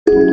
Hidup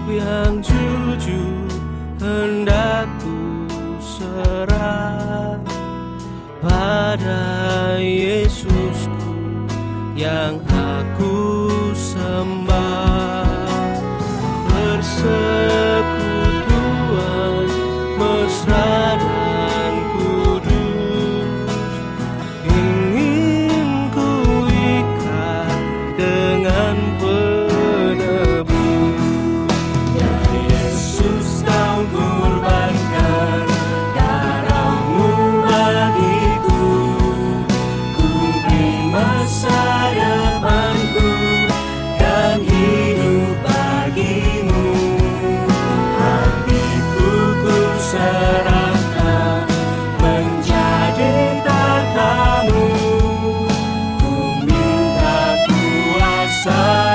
yang jujur hendak ku serah pada Yesusku yang aku sembah. Persekutuan mesra dan kudus ingin ku ikat dengan penebus. Ya Yesus, kau kurbankan darahmu bagiku, ku beri masa depanku dan hidup bagimu. Hatiku ku serahkan menjadi tatamu, ku minta kuasailah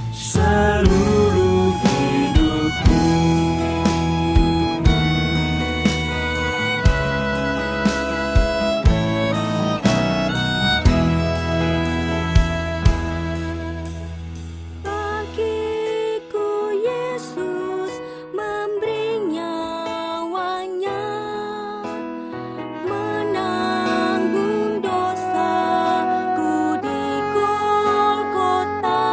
seluruh hidupku. Bagiku Yesus memberi nyawanya, menanggung dosaku di Golgota.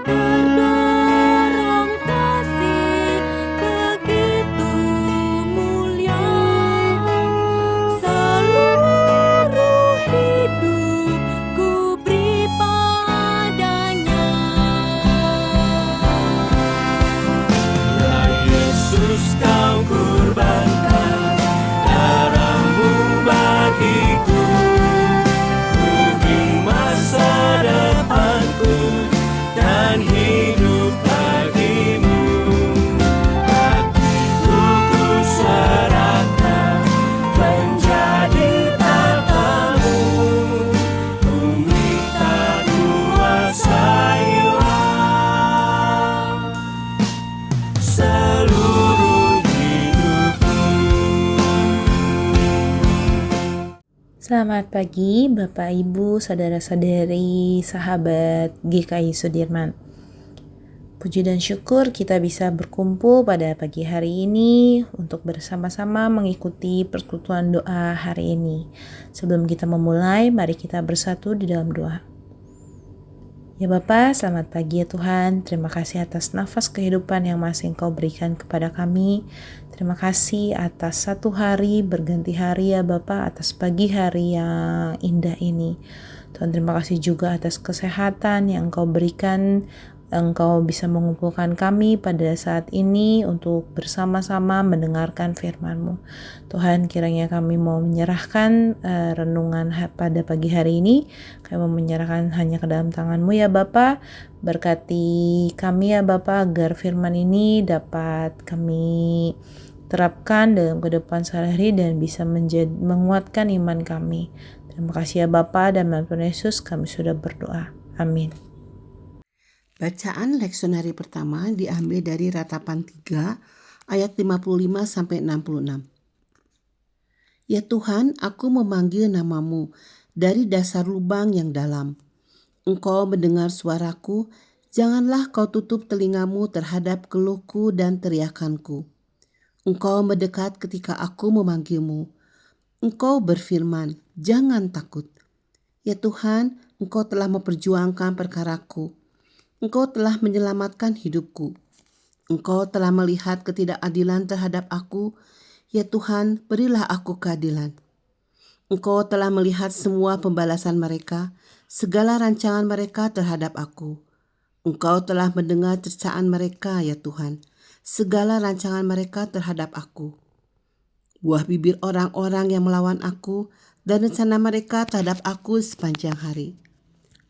Terdorong kasih begitu mulia, seluruh hidupku beri padanya. Ya Yesus, kau kurbankan darahmu bagiku, ku beri masa depanku dan hidup bagimu. Hatiku ku serahkan menjadi tatamu, ku minta kuasailah seluruh hidupku. Selamat pagi Bapak Ibu, saudara-saudari, sahabat GKI Sudirman. Puji dan syukur kita bisa berkumpul pada pagi hari ini untuk bersama-sama mengikuti persekutuan doa hari ini. Sebelum kita memulai, mari kita bersatu di dalam doa. Ya Bapa, selamat pagi ya Tuhan. Terima kasih atas nafas kehidupan yang masih Engkau berikan kepada kami. Terima kasih atas satu hari berganti hari ya Bapa, atas pagi hari yang indah ini. Tuhan, terima kasih juga atas kesehatan yang Engkau berikan. Engkau bisa mengumpulkan kami pada saat ini untuk bersama-sama mendengarkan firman-Mu. Tuhan, kiranya kami mau menyerahkan renungan pada pagi hari ini. Kami mau menyerahkan hanya ke dalam tangan-Mu ya Bapa. Berkati kami ya Bapa agar firman ini dapat kami terapkan dalam kehidupan sehari-hari dan bisa menguatkan iman kami. Terima kasih ya Bapa, dan dalam Tuhan Yesus kami sudah berdoa. Amin. Bacaan leksionari pertama diambil dari Ratapan 3 ayat 55-66. Ya Tuhan, aku memanggil namamu dari dasar lubang yang dalam. Engkau mendengar suaraku, janganlah kau tutup telingamu terhadap keluhku dan teriakanku. Engkau mendekat ketika aku memanggilmu. Engkau berfirman, jangan takut. Ya Tuhan, Engkau telah memperjuangkan perkaraku. Engkau telah menyelamatkan hidupku. Engkau telah melihat ketidakadilan terhadap aku, ya Tuhan, berilah aku keadilan. Engkau telah melihat semua pembalasan mereka, segala rancangan mereka terhadap aku. Engkau telah mendengar cercaan mereka, ya Tuhan, segala rancangan mereka terhadap aku. Buah bibir orang-orang yang melawan aku dan rencana mereka terhadap aku sepanjang hari.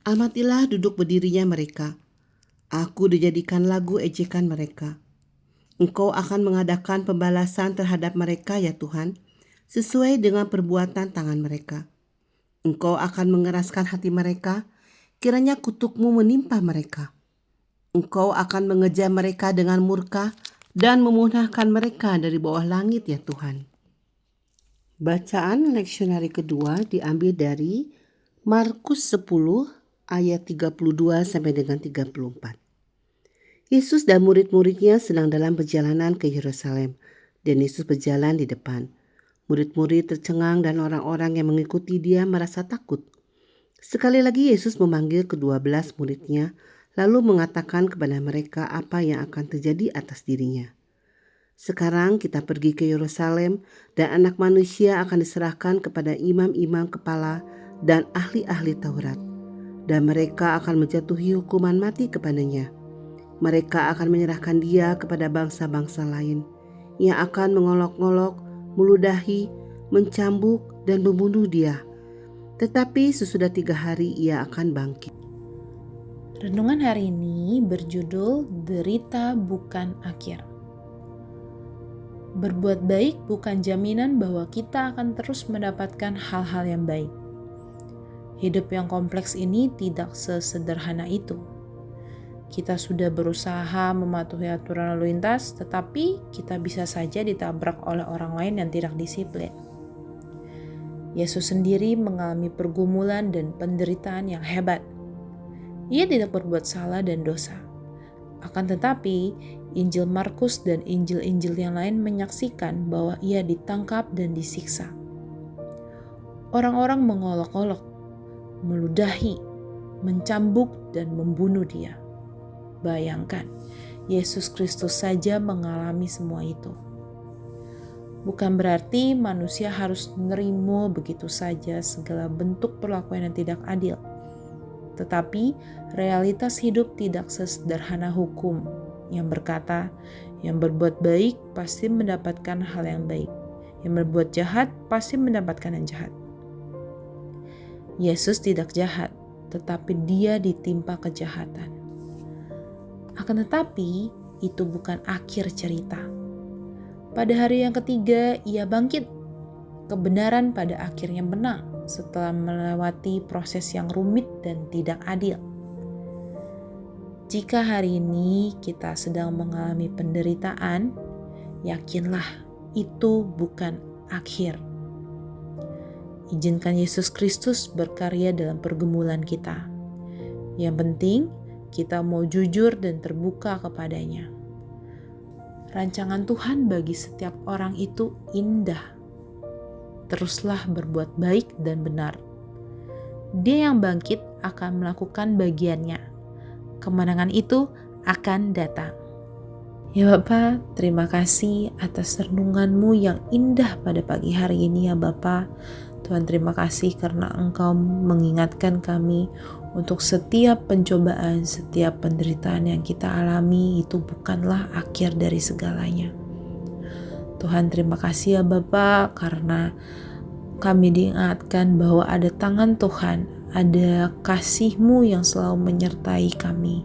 Amatilah duduk berdirinya mereka. Aku dijadikan lagu ejekan mereka. Engkau akan mengadakan pembalasan terhadap mereka, ya Tuhan, sesuai dengan perbuatan tangan mereka. Engkau akan mengeraskan hati mereka, kiranya kutuk-Mu menimpa mereka. Engkau akan mengejar mereka dengan murka dan memusnahkan mereka dari bawah langit, ya Tuhan. Bacaan leksionari kedua diambil dari Markus 10 ayat 32 sampai dengan 34. Yesus dan murid-muridnya sedang dalam perjalanan ke Yerusalem, dan Yesus berjalan di depan. Murid-murid tercengang dan orang-orang yang mengikuti dia merasa takut. Sekali lagi Yesus memanggil ke-12 muridnya, lalu mengatakan kepada mereka apa yang akan terjadi atas dirinya. Sekarang kita pergi ke Yerusalem, dan Anak Manusia akan diserahkan kepada imam-imam kepala dan ahli-ahli Taurat, dan mereka akan menjatuhi hukuman mati kepadanya. Mereka akan menyerahkan dia kepada bangsa-bangsa lain yang akan mengolok-olok, meludahi, mencambuk, dan membunuh dia. Tetapi sesudah 3 hari ia akan bangkit. Renungan hari ini berjudul Derita Bukan Akhir. Berbuat baik bukan jaminan bahwa kita akan terus mendapatkan hal-hal yang baik. Hidup yang kompleks ini tidak sesederhana itu. Kita sudah berusaha mematuhi aturan lalu lintas, tetapi kita bisa saja ditabrak oleh orang lain yang tidak disiplin. Yesus sendiri mengalami pergumulan dan penderitaan yang hebat. Ia tidak berbuat salah dan dosa. Akan tetapi, Injil Markus dan Injil-Injil yang lain menyaksikan bahwa ia ditangkap dan disiksa. Orang-orang mengolok-olok, meludahi, mencambuk, dan membunuh dia. Bayangkan, Yesus Kristus saja mengalami semua itu. Bukan berarti manusia harus menerima begitu saja segala bentuk perlakuan yang tidak adil. Tetapi realitas hidup tidak sesederhana hukum yang berkata, yang berbuat baik pasti mendapatkan hal yang baik. Yang berbuat jahat pasti mendapatkan yang jahat. Yesus tidak jahat, tetapi dia ditimpa kejahatan. Akan tetapi, itu bukan akhir cerita. Pada hari yang ketiga, ia bangkit. Kebenaran pada akhirnya menang setelah melewati proses yang rumit dan tidak adil. Jika hari ini kita sedang mengalami penderitaan, yakinlah itu bukan akhir. Izinkan Yesus Kristus berkarya dalam pergumulan kita. Yang penting, kita mau jujur dan terbuka kepadanya. Rancangan Tuhan bagi setiap orang itu indah. Teruslah berbuat baik dan benar. Dia yang bangkit akan melakukan bagiannya. Kemenangan itu akan datang. Ya Bapa, terima kasih atas renungan-Mu yang indah pada pagi hari ini ya Bapa. Tuhan, terima kasih karena Engkau mengingatkan kami untuk setiap pencobaan, setiap penderitaan yang kita alami itu bukanlah akhir dari segalanya. Tuhan, terima kasih ya Bapa karena kami diingatkan bahwa ada tangan Tuhan, ada kasih-Mu yang selalu menyertai kami.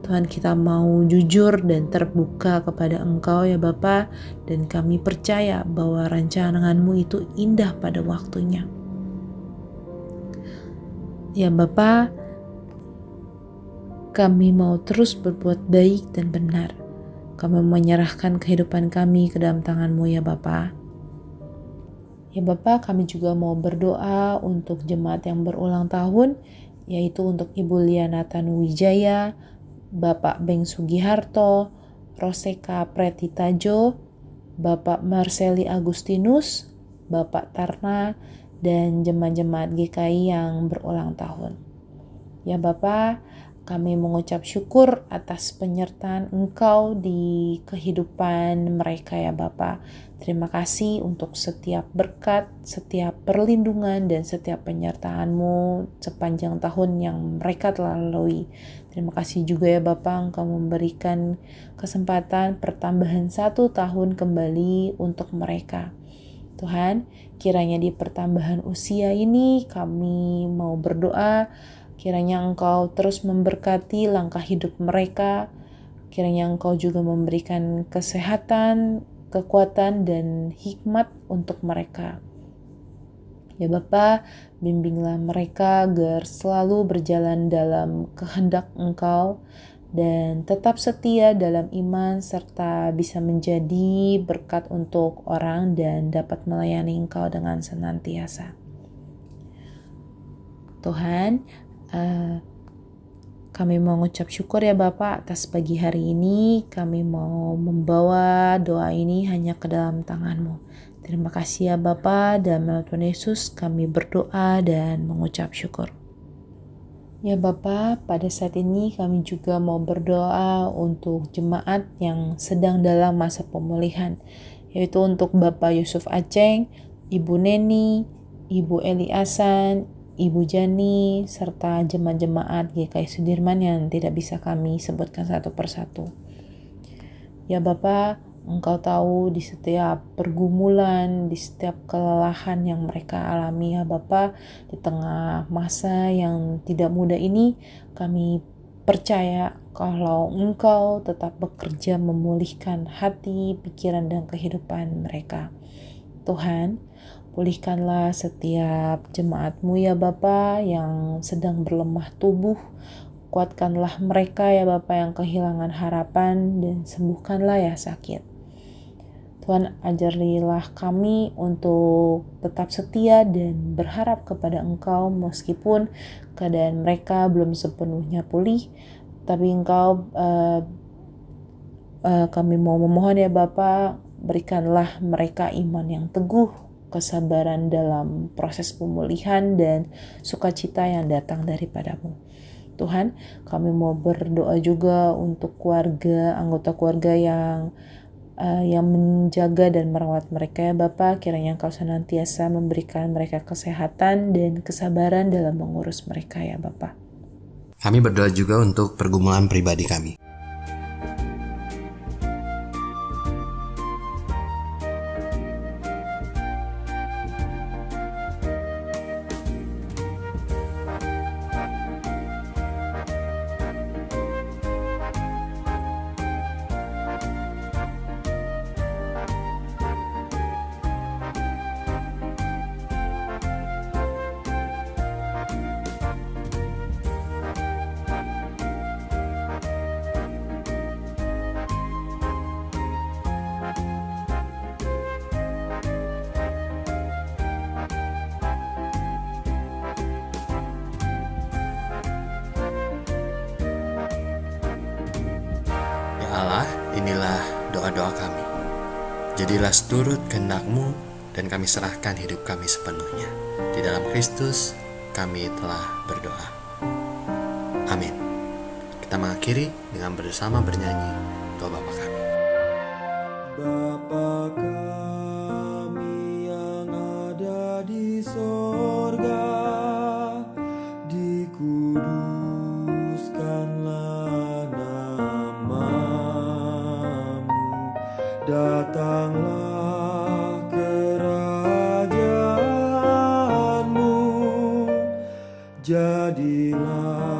Tuhan, kita mau jujur dan terbuka kepada Engkau ya Bapa, dan kami percaya bahwa rancangan-Mu itu indah pada waktunya. Ya Bapa, kami mau terus berbuat baik dan benar. Kami menyerahkan kehidupan kami ke dalam tangan-Mu ya Bapa. Ya Bapa, kami juga mau berdoa untuk jemaat yang berulang tahun, yaitu untuk Ibu Liana Tanuwijaya, Bapak Beng Sugiharto, Roseka Pretitajo, Bapak Marceli Agustinus, Bapak Tarna, dan jemaat-jemaat GKI yang berulang tahun. Ya Bapak, Kami mengucap syukur atas penyertaan Engkau di kehidupan mereka ya Bapa. Terima kasih untuk setiap berkat, setiap perlindungan, dan setiap penyertaan-Mu sepanjang tahun yang mereka telah lalui. Terima kasih juga ya Bapa, Engkau memberikan kesempatan pertambahan 1 tahun kembali untuk mereka. Tuhan, kiranya di pertambahan usia ini kami mau berdoa, kiranya Engkau terus memberkati langkah hidup mereka, kiranya Engkau juga memberikan kesehatan, kekuatan, dan hikmat untuk mereka. Ya Bapa, bimbinglah mereka agar selalu berjalan dalam kehendak Engkau dan tetap setia dalam iman serta bisa menjadi berkat untuk orang dan dapat melayani Engkau dengan senantiasa. Tuhan, kami mau mengucap syukur ya Bapak atas pagi hari ini. Kami mau membawa doa ini hanya ke dalam tangan-Mu. Terima kasih ya Bapak, dan melalui Tuhan Yesus kami berdoa dan mengucap syukur. Ya Bapak, pada saat ini kami juga mau berdoa untuk jemaat yang sedang dalam masa pemulihan, yaitu untuk Bapak Yusuf Aceng, Ibu Neni, Ibu Eli Asan, Ibu Jani, serta jemaat-jemaat GKI Sudirman yang tidak bisa kami sebutkan satu persatu. Ya Bapak, Engkau tahu di setiap pergumulan, di setiap kelelahan yang mereka alami ya Bapak, di tengah masa yang tidak mudah ini, kami percaya kalau Engkau tetap bekerja memulihkan hati, pikiran, dan kehidupan mereka. Tuhan, pulihkanlah setiap jemaat-Mu ya Bapa yang sedang berlemah tubuh. Kuatkanlah mereka ya Bapa yang kehilangan harapan, dan sembuhkanlah ya sakit. Tuhan, ajarilah kami untuk tetap setia dan berharap kepada Engkau meskipun keadaan mereka belum sepenuhnya pulih. Tapi Engkau, kami mau memohon ya Bapa, berikanlah mereka iman yang teguh, kesabaran dalam proses pemulihan, dan sukacita yang datang daripada-Mu. Tuhan, kami mau berdoa juga untuk anggota keluarga yang menjaga dan merawat mereka ya Bapa. Kiranya Engkau senantiasa memberikan mereka kesehatan dan kesabaran dalam mengurus mereka ya Bapa. Kami berdoa juga untuk pergumulan pribadi kami. Ya Allah, inilah doa-doa kami. Jadilah seturut kehendak-Mu, dan kami serahkan hidup kami sepenuhnya. Di dalam Kristus kami telah berdoa. Amin. Kita mengakhiri dengan bersama bernyanyi doa Bapa kami. Bapa kami yang ada di sorga, dikuduskanlah nama-Mu, datanglah kerajaan-Mu, jadilah